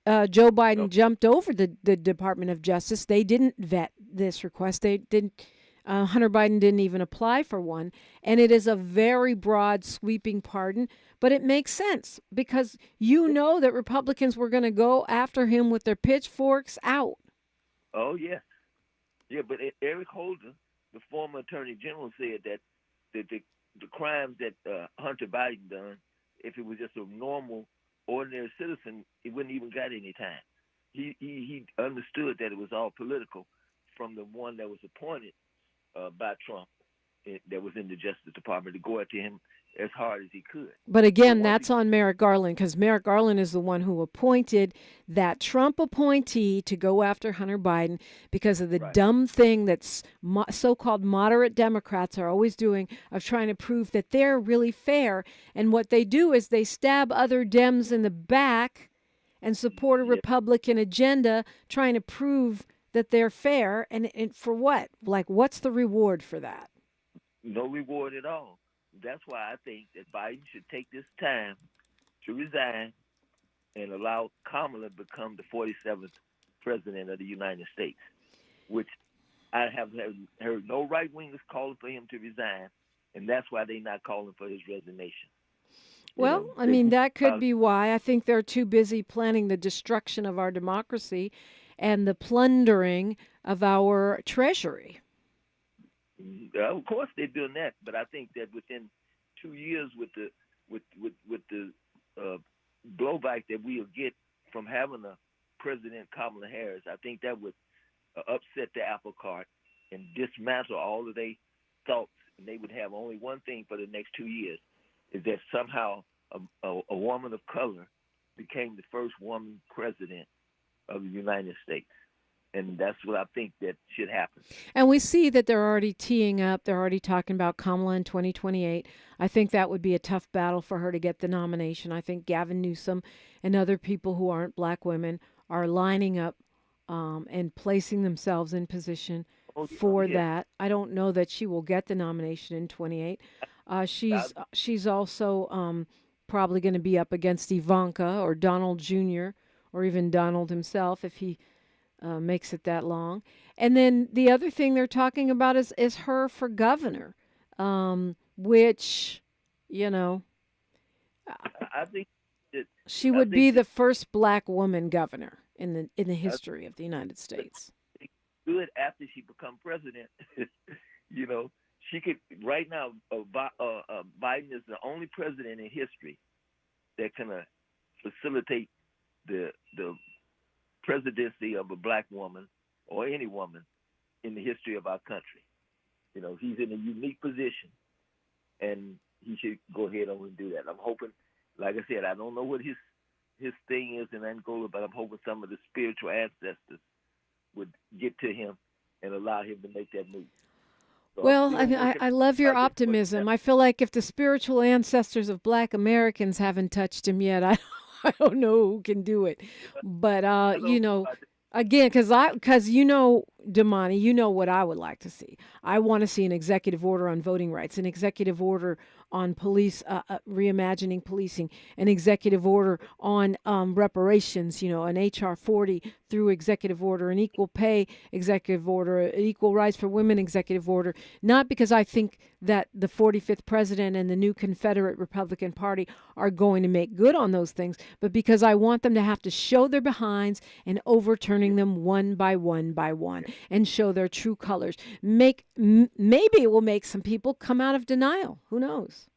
Joe Biden jumped over the Department of Justice. They didn't vet this request. They didn't. Hunter Biden didn't even apply for one, and it is a very broad, sweeping pardon. But it makes sense because you know that Republicans were going to go after him with their pitchforks out. Oh yeah, But Eric Holder, the former Attorney General, said that the crimes that Hunter Biden done, if it was just a normal, ordinary citizen, it wouldn't even got any time. He understood that it was all political from the one that was appointed by Trump that was in the Justice Department to go after him as hard as he could. But again, that's on Merrick Garland, because Merrick Garland is the one who appointed that Trump appointee to go after Hunter Biden because of the dumb thing that so-called moderate Democrats are always doing of trying to prove that they're really fair. And what they do is they stab other Dems in the back and support a Republican agenda trying to prove that they're fair. And for what? Like, what's the reward for that? No reward at all. That's why I think that Biden should take this time to resign and allow Kamala to become the 47th president of the United States, which I have heard no right-wingers calling for him to resign, and that's why they're not calling for his resignation. Well, I mean, that could be why. I think they're too busy planning the destruction of our democracy and the plundering of our treasury. Of course, they're doing that, but I think that within 2 years, with the blowback that we'll get from having a President Kamala Harris, I think that would upset the apple cart and dismantle all of their thoughts, and they would have only one thing for the next 2 years: is that somehow a woman of color became the first woman president of the United States. And that's what I think that should happen. And we see that they're already teeing up. They're already talking about Kamala in 2028. I think that would be a tough battle for her to get the nomination. I think Gavin Newsom and other people who aren't black women are lining up and placing themselves in position for that. I don't know that she will get the nomination in 28. She's also probably going to be up against Ivanka or Donald Jr. or even Donald himself if he makes it that long. And then the other thing they're talking about is her for governor, which, I think that she would be the first black woman governor in the history of the United States. Good after she become president, she could. Right now, Biden is the only president in history that can facilitate the presidency of a black woman or any woman in the history of our country. He's in a unique position, and he should go ahead and do that. I'm hoping, like I said, I don't know what his thing is in Angola, but I'm hoping some of the spiritual ancestors would get to him and allow him to make that move. So well, I love your optimism. I feel like if the spiritual ancestors of black Americans haven't touched him yet, I don't know who can do it. But, again, because Damani, you know what I would like to see. I want to see an executive order on voting rights, an executive order on police, reimagining policing, an executive order on reparations, an HR 40 through executive order, an equal pay executive order, an equal rights for women executive order, not because I think that the 45th president and the new Confederate Republican Party are going to make good on those things, but because I want them to have to show their behinds and overturning them one by one by one and show their true colors. Maybe it will make some people come out of denial. Who knows?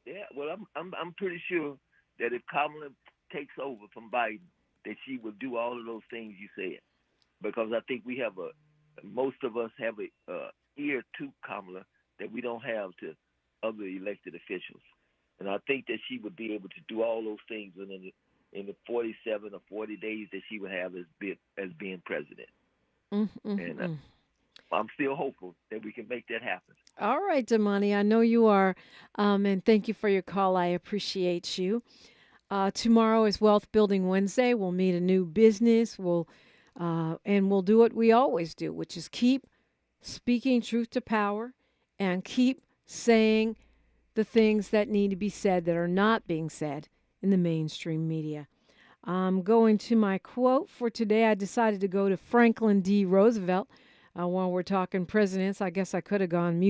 Yeah, well, I'm pretty sure that if Kamala takes over from Biden, that she will do all of those things you said, because I think most of us have a ear to Kamala that we don't have to other elected officials, and I think that she would be able to do all those things in the 47 or 40 days that she would have as being president. And I'm still hopeful that we can make that happen. All right, Damani, I know you are, and thank you for your call. I appreciate you. Tomorrow is Wealth Building Wednesday. We'll meet a new business. And we'll do what we always do, which is keep speaking truth to power and keep saying the things that need to be said that are not being said in the mainstream media. I'm going to my quote for today. I decided to go to Franklin D. Roosevelt. While we're talking presidents, I guess I could have gone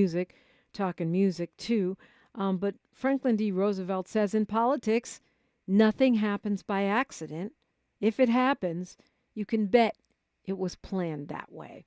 talking music too. But Franklin D. Roosevelt says, in politics, nothing happens by accident. If it happens, you can bet it was planned that way.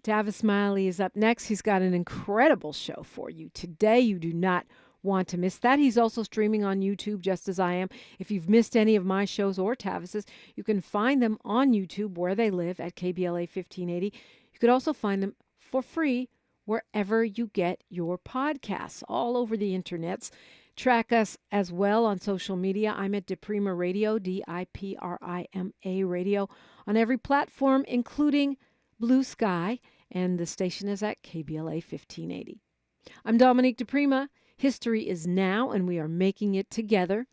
Tavis Smiley is up next. He's got an incredible show for you today. You do not want to miss that. He's also streaming on YouTube, just as I am. If you've missed any of my shows or Tavis's, you can find them on YouTube where they live at KBLA 1580. You could also find them for free wherever you get your podcasts, all over the internets. Track us as well on social media. I'm at DiPrima Radio, DiPrima Radio, on every platform, including Blue Sky, and the station is at KBLA 1580. I'm Dominique DiPrima. History is now, and we are making it together.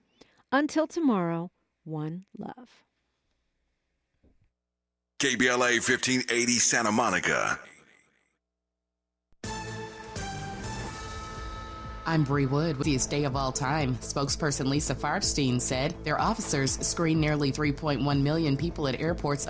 Until tomorrow, one love. KBLA 1580 Santa Monica. I'm Bree Wood with the Day of All Time. Spokesperson Lisa Farbstein said their officers screened nearly 3.1 million people at airports